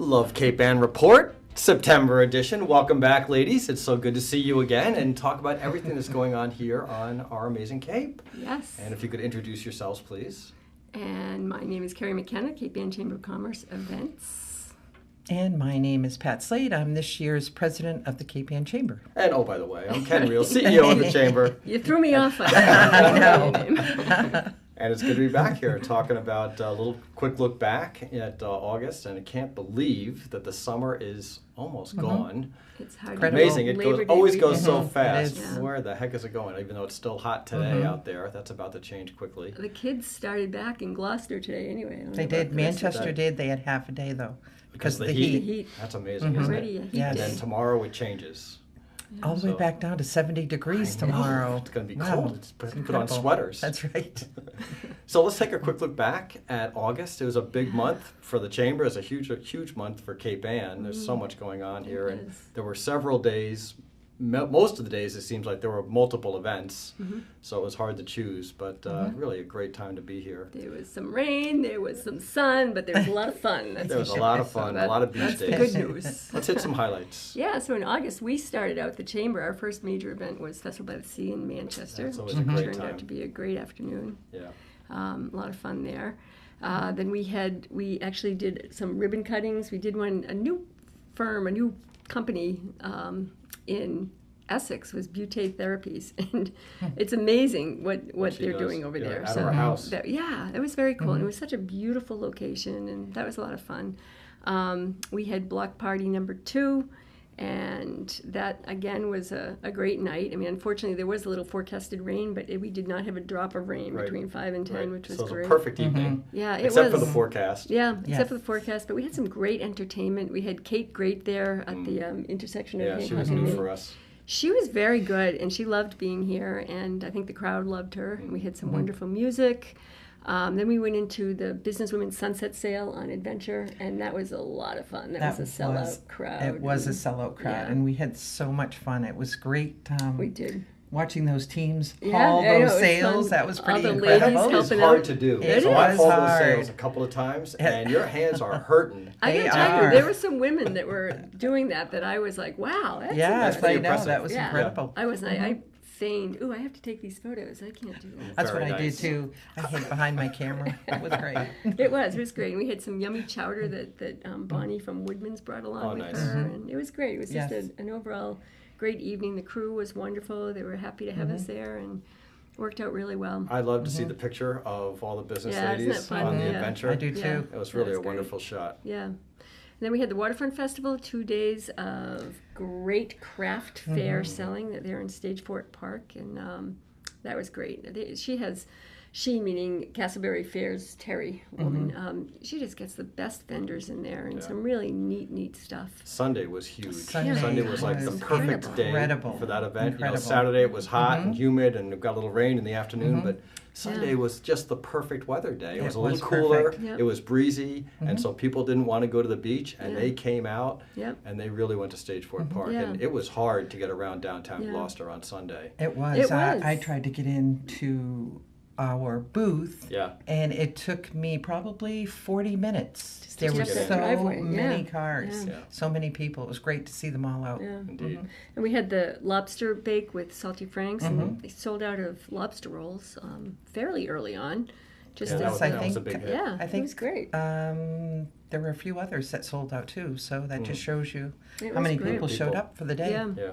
Love Cape Ann Report, September edition. Welcome back, ladies. It's so good to see you again and talk about everything that's going on here on our amazing Cape. Yes. And if you could introduce yourselves, please. And my name is Kerry Mckenna, Cape Ann Chamber of Commerce Events. And my name is Pat Slade. I'm this year's president of the Cape Ann Chamber. And oh, by the way, I'm Ken Riehl, CEO of the Chamber. You threw me off like that. I know. And it's good to be back here talking about a little quick look back at August. And I can't believe that the summer is almost gone. It's hard Incredible. to Amazing. It Labor Day always weekend. goes so fast. Yeah. Where the heck is it going? Even though it's still hot today out there, that's about to change quickly. The kids started back in Gloucester today anyway. I don't They know about did. the rest of Manchester did. They had half a day, though, because of the heat. The heat. heat. That's amazing, isn't Already a it? heat Yes. And day. then tomorrow it changes. All the way So- back down to 70 degrees I know. tomorrow. It's going to be Wow. cold. It's put on Incredible. sweaters. That's right. So let's take a quick look back at August. It was a big month for the Chamber. It's a huge month for Cape Ann. There's so much going on here. It And is. there were several days, most of the days it seems like there were multiple events. So it was hard to choose, but really a great time to be here. There was some rain, there was some sun, but there was a lot of fun. That's There was for a sure. lot of So fun, a lot of beach that's days. the good news. Let's hit some highlights. Yeah, so in August we started out the Chamber. Our first major event was Festival by the Sea in Manchester. That's always which a great turned time. out to be a great afternoon. Yeah. A lot of fun there. Then we actually did some ribbon cuttings. We did one, a new company in Essex was Butane Therapies, and it's amazing what she they're does. doing over Yeah, there. out of her house. It was very cool. And it was such a beautiful location, and that was a lot of fun. We had block party number 2. And that, again, was a great night. I mean, unfortunately, there was a little forecasted rain, but we did not have a drop of rain Right. between 5 and 10, Right. which was so it was great. a perfect evening. Yeah, it Except was. for the forecast. Yeah, Yes. except for the forecast. But we had some great entertainment. We had Kate Great there at the intersection of Yeah, she Hancock was and new Main. for us. She was very good, and she loved being here, and I think the crowd loved her. And we had some wonderful music. Then we went into the Businesswomen's Sunset Sale on Adventure, and that was a lot of fun. That was a sellout crowd. It was a and- sellout crowd, yeah. and we had so much fun. It was great. We did. Watching those teams Yeah, haul I know, it those was sales, fun. that was All pretty the ladies incredible. That is helping hard out. to do. It So I is pulled those hard. sales a couple of times, and your hands are hurting. I They gotta tell you, are. there were some women that were doing that I was like, wow, that's Yes, pretty I know. impressive. That was Yeah. incredible. I was. I feigned. Ooh, I have to take these photos. I can't do that. That's Very what I did nice. too. I hid behind my camera. It was great. It was great. And we had some yummy chowder that Bonnie from Woodman's brought along Oh, with nice. her, and it was great. It was just Yes. an overall great evening. The crew was wonderful. They were happy to have us there, and it worked out really well. I love to see the picture of all the business Yeah, isn't ladies that fun? on the Yeah. adventure. I do Yeah. too. It was really That's a great. wonderful shot. Yeah. And then we had the Waterfront Festival, 2 days of great craft fair selling there in Stage Fort Park, and that was great. She meaning Castleberry Fair's Terry woman, she just gets the best vendors in there and Yeah. some really neat stuff. Sunday was huge. Sunday was like the was perfect day incredible. for that event. Incredible. Saturday it was hot and humid and it got a little rain in the afternoon, but Sunday Yeah. was just the perfect weather day. It was a little was cooler, perfect. Yep. it was breezy, and so people didn't want to go to the beach, and Yeah. they came out, Yep. and they really went to Stage Fort Park. Yeah. And it was hard to get around downtown Yeah. Gloucester on Sunday. It was. It was. I tried to get into our booth, Yeah. and it took me probably 40 minutes. Just to There were get so that driveway, many yeah. cars, Yeah. so many people. It was great to see them all out. Yeah. Indeed. And we had the lobster bake with salty franks, and they sold out of lobster rolls fairly early on. Just Yeah, as that was, I that was a think- big hit. yeah, I it think was great. There were a few others that sold out too, so that just shows you It how was many great. people showed up for the day. Yeah. Yeah.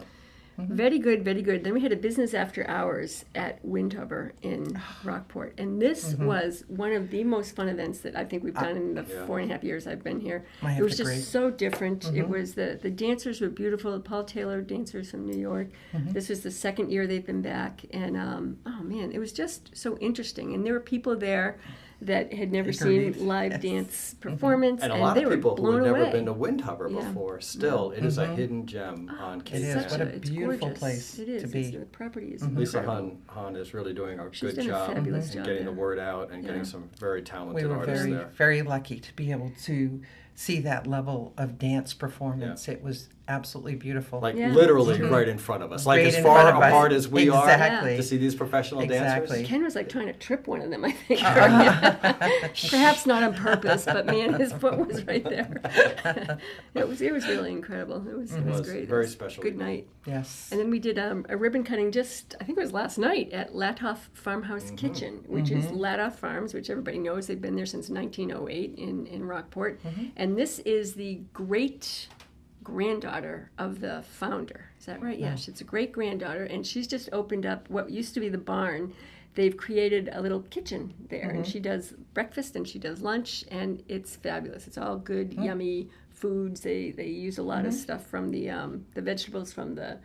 Very good, very good. Then we had a business after hours at Windhover in Rockport. And this was one of the most fun events that I think we've done in the Yeah. 4.5 years I've been here. I have It was to just agree. so different. It was the dancers were beautiful. The Paul Taylor dancers from New York. This was the second year they've been back. And oh man, it was just so interesting. And there were people there that had never Agreed. seen live Yes. dance performance, And and, a lot they of people were who blown had never away. been to Windhover Yeah. before, still, it is a hidden gem on It Cape is. Ann. What a it's beautiful gorgeous. place It is. to be. The property is Lisa incredible. Hahn is really doing a She's good done a job fabulous in job getting the there. word out and Yeah. getting some very We talented were artists very, there. very lucky to be able to see that level of dance performance. It was absolutely beautiful. Like Yeah. literally right in front of us. Like Right as in far front of us. apart as we Exactly. are to see these professional dancers. Ken was like trying to trip one of them, I think. Perhaps not on purpose, but man, his foot was right there. It was really incredible. It was great. Very It was special. Good night. Yes. And then we did a ribbon cutting I think it was last night at Latoff Farmhouse Kitchen, which is Latoff Farms, which everybody knows. They've been there since 1908 in Rockport. And this is the great granddaughter of the founder. Is that right? Yeah, she's a great granddaughter, and she's just opened up what used to be the barn. They've created a little kitchen there, and she does breakfast and she does lunch, and it's fabulous. It's all good, yummy foods. They use a lot of stuff from the vegetables from the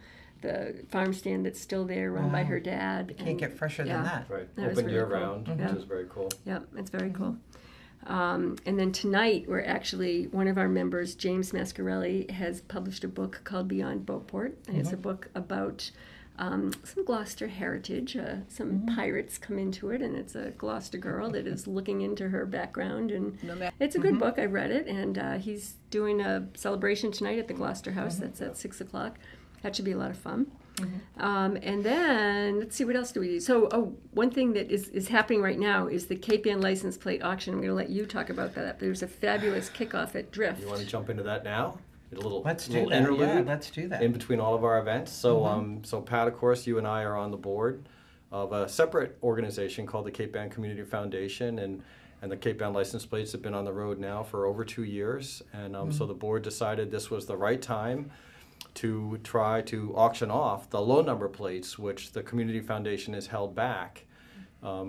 farm stand that's still there, run by her dad. Can't get fresher than that. Right. That was Open really year cool. round, which is very cool. Yeah, it's very cool. And then tonight, we're actually, one of our members, James Mascarelli, has published a book called Beyond Beauport. And it's a book about some Gloucester heritage. Some pirates come into it, and it's a Gloucester girl that is looking into her background. And it's a good book. I read it, and he's doing a celebration tonight at the Gloucester House. That's at 6 o'clock. That should be a lot of fun. And then, let's see, what else do we do? So, one thing that is happening right now is the Cape Ann license plate auction. I'm going to let you talk about that. There's a fabulous kickoff at Drift. You want to jump into that now? A little Let's do little that. interlude Yeah, let's do that. in between all of our events. So, so Pat, of course, you and I are on the board of a separate organization called the Cape Ann Community Foundation, and the Cape Ann license plates have been on the road now for over 2 years. And so the board decided this was the right time to try to auction off the low number plates, which the Community Foundation has held back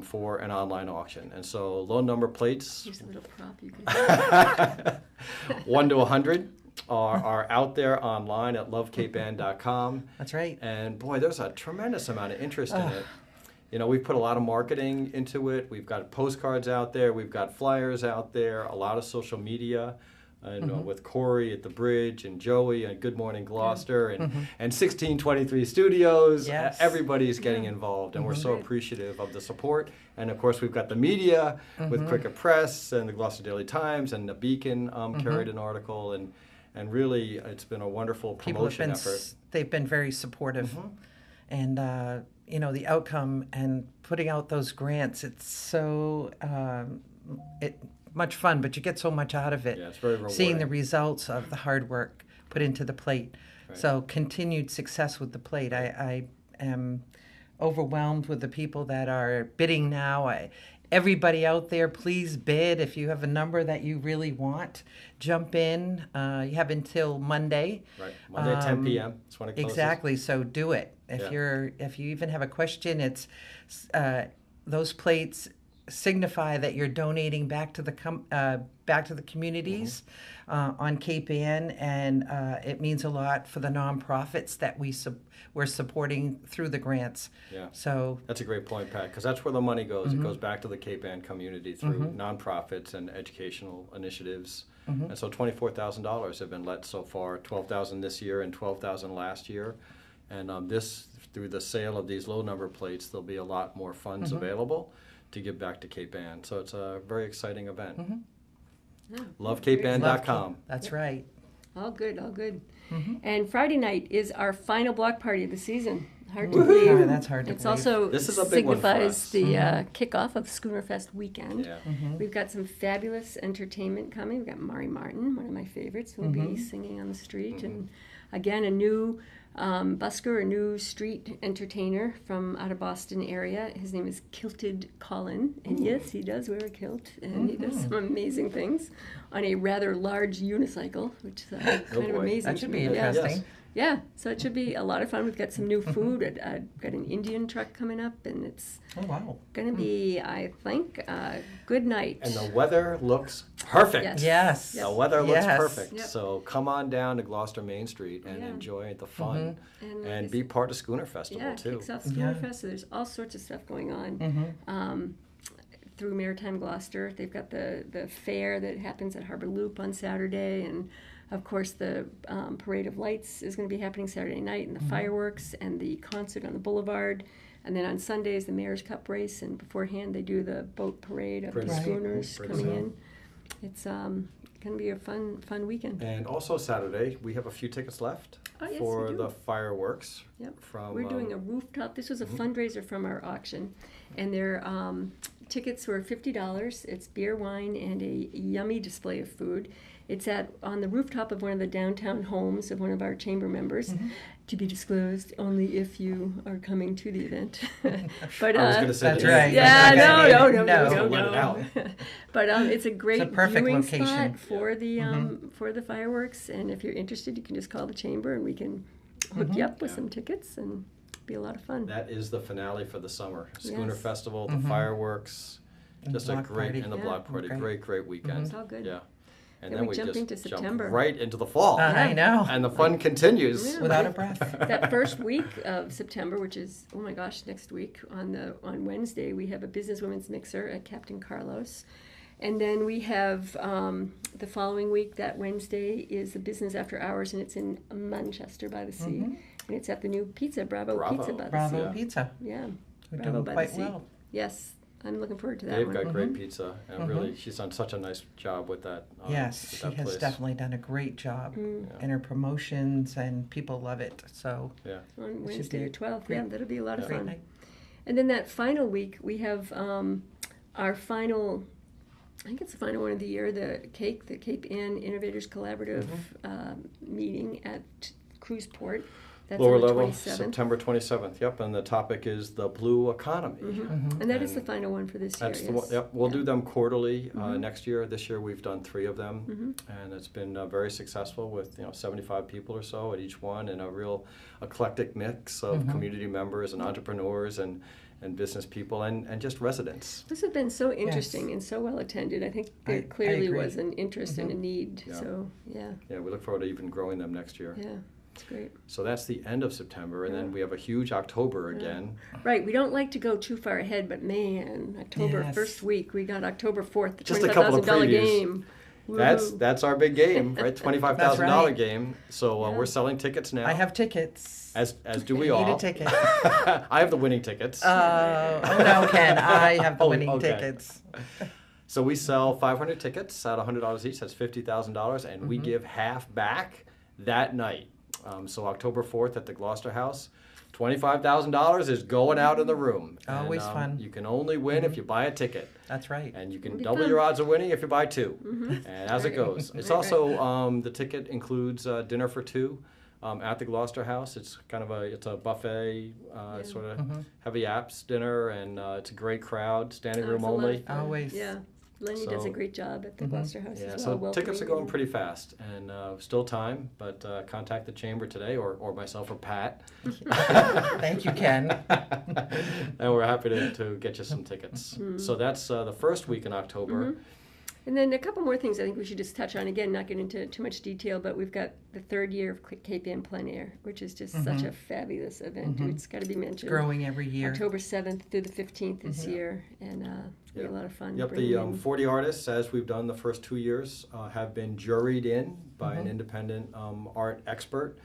for an online auction. And so low number plates, Here's a little prop you can 1 to 100, are out there online at lovecapeann.com. That's right. And boy, there's a tremendous amount of interest in it. You know, we've put a lot of marketing into it. We've got postcards out there. We've got flyers out there, a lot of social media. And with Corey at the Bridge and Joey and Good Morning Gloucester and 1623 Studios, Yes. everybody's getting involved, and we're so appreciative of the support. And of course, we've got the media with Cricket Press and the Gloucester Daily Times, and the Beacon carried an article, and really it's been a wonderful promotion effort. They've been very supportive, and you know, the outcome and putting out those grants. It's so much fun, but you get so much out of it. Yeah, it's very rewarding. Seeing the results of the hard work put into the plate. Right. So continued success with the plate. I am overwhelmed with the people that are bidding now. Everybody out there, please bid. If you have a number that you really want, jump in. You have until Monday. Right, Monday at 10 p.m. That's when it closes. Exactly. So do it. If you even have a question, it's those plates signify that you're donating back to the communities on Cape Ann, and it means a lot for the nonprofits that we're supporting through the grants. Yeah. So That's a great point, Pat, because that's where the money goes. It goes back to the Cape Ann community through nonprofits and educational initiatives. And so $24,000 have been let so far, $12,000 this year and $12,000 last year. And through the sale of these low number plates, there'll be a lot more funds available to give back to Cape Ann. So it's a very exciting event. LoveCapeAnn.com. that's right. All good, all good. And Friday night is our final block party of the season. Hard to believe. Oh, that's hard to It's believe. also This is a big one for signifies us. the kickoff of Schoonerfest weekend. Yeah. We've got some fabulous entertainment coming. We've got Mari Martin, one of my favorites, who will be singing on the street. And again, a new busker, a new street entertainer from out of Boston area. His name is Kilted Colin. And yes, he does wear a kilt. And he does some amazing things on a rather large unicycle, which is kind of boy. amazing. That should to be me. Yeah. interesting. Yeah, so it should be a lot of fun. We've got some new food. I've got an Indian truck coming up, and it's Oh, wow. going to be, I think, a good night. And the weather looks perfect. Yes. The weather looks Yes. perfect. Yep. So come on down to Gloucester Main Street and Yeah. enjoy the fun And and like be part of Schooner Festival yeah, too. kicks off Schoonerfest, so there's all sorts of stuff going on. Through Maritime Gloucester, they've got the fair that happens at Harbor Loop on Saturday, and of course the Parade of Lights is going to be happening Saturday night, and the fireworks and the concert on the boulevard. And then on Sundays, the Mayor's Cup race, and beforehand they do the boat parade of Prince. the schooners Prince. coming in. It's going going to be a fun weekend. And also Saturday, we have a few tickets left Oh, yes, for we do. the fireworks. Yep. From, We're doing a rooftop. This was a Mm-hmm. fundraiser from our auction, and their tickets were $50. It's beer, wine, and a yummy display of food. It's on the rooftop of one of the downtown homes of one of our chamber members, to be disclosed only if you are coming to the event. But I was going to say That's that. right. yeah, No. no. Let it out. But it's a great It's a perfect viewing location. spot for the fireworks. And if you're interested, you can just call the chamber, and we can hook you up with some tickets, and be a lot of fun. That is the finale for the summer. Schooner Yes. Festival, the fireworks, just a block great, party. and the Yeah. block party. Great weekend. It's all good. Yeah. And Then then we we jump just into September. jump right into the fall. I know. And the fun continues. Yeah. Without a breath. That first week of September, which is, oh my gosh, next week, on Wednesday, we have a businesswomen's mixer at Captain Carlos. And then we have the following week, that Wednesday, is the business after hours, and it's in Manchester by the sea. And it's at the new Bravo Pizza by the Bravo sea. Yeah. Pizza. Yeah. We're Bravo doing by quite the sea. well. Yes, I'm looking forward to that They've one. got great pizza, and really, she's done such a nice job with that. Yes, with she that has place. definitely done a great job Mm. in her promotions, and people love it. So Yeah. On should Wednesday be the 12th. great- Yeah, that'll be a lot of great fun. night. And then that final week, we have our final, I think it's the final one of the year, the Cape Ann Innovators Collaborative meeting at Cruiseport. That's Lower on the level, 27th. September 27th. Yep, and the topic is the blue economy. And that is the And final one for this year. That's the yes. one. Yep, we'll Yeah. do them quarterly next year. This year we've done 3 of them, and it's been very successful with 75 people or so at each one, and a real eclectic mix of community members and entrepreneurs and business people and just residents. This has been so interesting and so well attended. I think there I clearly agree. was an interest and a need. Yeah. So, yeah, Yeah, we look forward to even growing them next year. yeah, it's great. So that's the end of September, and then we have a huge October again. Right, we don't like to go too far ahead, but man, October Yes. first week, we got October 4th, the Just a couple of $25,000 previews. game. Woohoo. That's our big game, right? $25,000 right. game. So Yeah. we're selling tickets now. I have tickets. as do we I need all. a ticket. I have the winning tickets. Oh no, Ken, I have the Oh, winning okay. tickets. So we sell 500 tickets at $100 each. That's $50,000, and we give half back that night. So October 4th at the Gloucester House, $25,000 is going out in the room. Always and, fun. You can only win if you buy a ticket, That's right. and you It'll can be double fun. your odds of winning if you buy 2. And as it Right. goes, it's Right, also the ticket includes dinner for 2. At the Gloucester House, it's kind of a buffet, sort of heavy apps dinner, and it's a great crowd, standing Oh, room it's a lot only. of fun. Always. Yeah, Lenny does a So- great job at the Gloucester House Yeah, as so well. tickets are welcoming going pretty fast, and still time, but contact the chamber today, or myself or Pat. Thank you, Ken. And we're happy to get you some tickets. So that's the first week in October. And then a couple more things I think we should just touch on. Again, not get into too much detail, but we've got the 3rd year of Cape Ann Plein Air, which is just such a fabulous event. It's got to be mentioned. Growing every year. October 7th through the 15th this year, and it'll be a lot of fun. Yep, bringing the in- 40 artists, as we've done the first 2 years, have been juried in by an independent art expert,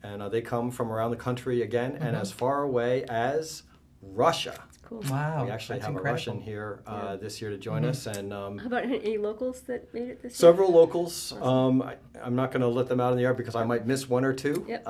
and they come from around the country again, and as far away as Russia. Cool. Wow, We actually that's have incredible. a Russian here this year to join us, and How about any locals that made it this year? several locals. I'm not going to let them out in the air because I might miss 1 or 2. Yep.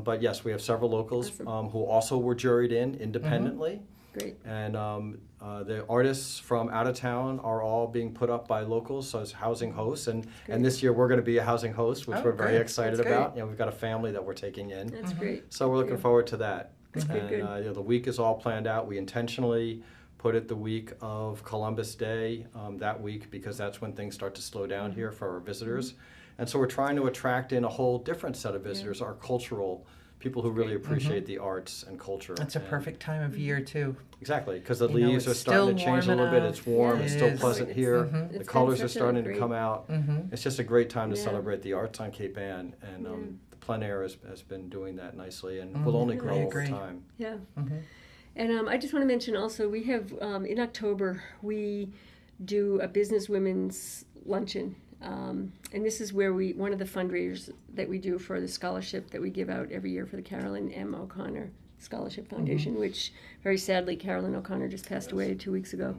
But yes, we have several locals Awesome. who also were juried in independently. Great. And the artists from out of town are all being put up by locals, so as housing hosts. And this year we're going to be a housing host, which Oh, we're very great. excited That's about. We've got a family that we're taking in. That's great. So we're looking Yeah. forward to that. Good, good. And the week is all planned out. We intentionally put it the week of Columbus Day that week because that's when things start to slow down here for our visitors. And so we're trying to attract in a whole different set of visitors, our cultural people who really appreciate the arts and culture. That's a And- perfect time of year too. Exactly, because the You know, leaves are it's starting to still change a warm little bit. enough. It's warm, Yeah, it's it still is. pleasant It's- here. It's The been colors are such a starting to great- come out. It's just a great time to Yeah. celebrate the arts on Cape Ann, and the plein air has been doing that nicely, and will Mhm. only I grow over agree. time. Yeah. Mm-hmm. And I just want to mention also, we have, in October, we do a business women's luncheon. And this is where one of the fundraisers that we do for the scholarship that we give out every year for the Carolyn M. O'Connor Scholarship Foundation, which very sadly Carolyn O'Connor just passed away 2 weeks ago.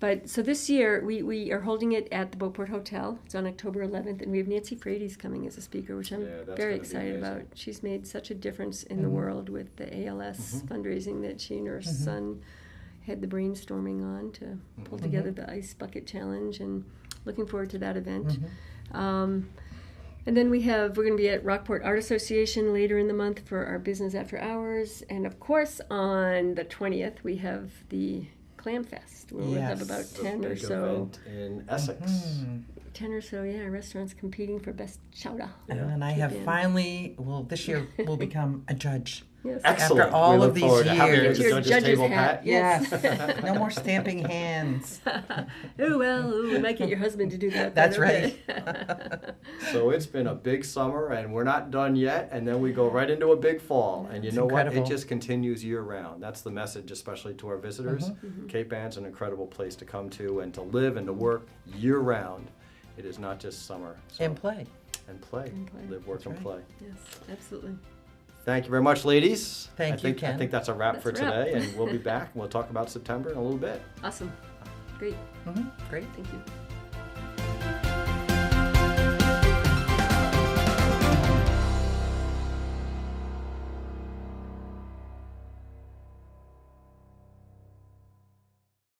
But so this year we are holding it at the Beauport Hotel. It's on October 11th, and we have Nancy Frady's coming as a speaker, which I'm Yeah, that's very gonna be excited amazing. about. She's made such a difference in the world with the ALS fundraising that she and her son had the brainstorming on to pull together the Ice Bucket Challenge, and looking forward to that event. And then we're going to be at Rockport Art Association later in the month for our business after hours. And of course, on the 20th, we have the Clam Fest, where we'll have Yes. about The 10 or big so. event in Essex. 10 or so, restaurants competing for best chowder. And I have finally, this year will become a judge. Yes. Excellent. After all we of look these forward to having you years. at the Your judge's judge's table, hat. Pat. Yes. No more stamping hands. We might get your husband to do that. That's right. So it's been a big summer, and we're not done yet, and then we go right into a big fall. And you know what? incredible. It just continues year round. That's the message, especially to our visitors. Cape Ann's an incredible place to come to and to live and to work year round. It is not just summer. So- And play. And play. And play. Live, work, and right. play. Yes, absolutely. Thank you very much, ladies. Thank you, I Ken. think that's a wrap That's for a wrap. today, and we'll be back. We'll talk about September in a little bit. Awesome. Great. Great. Thank you.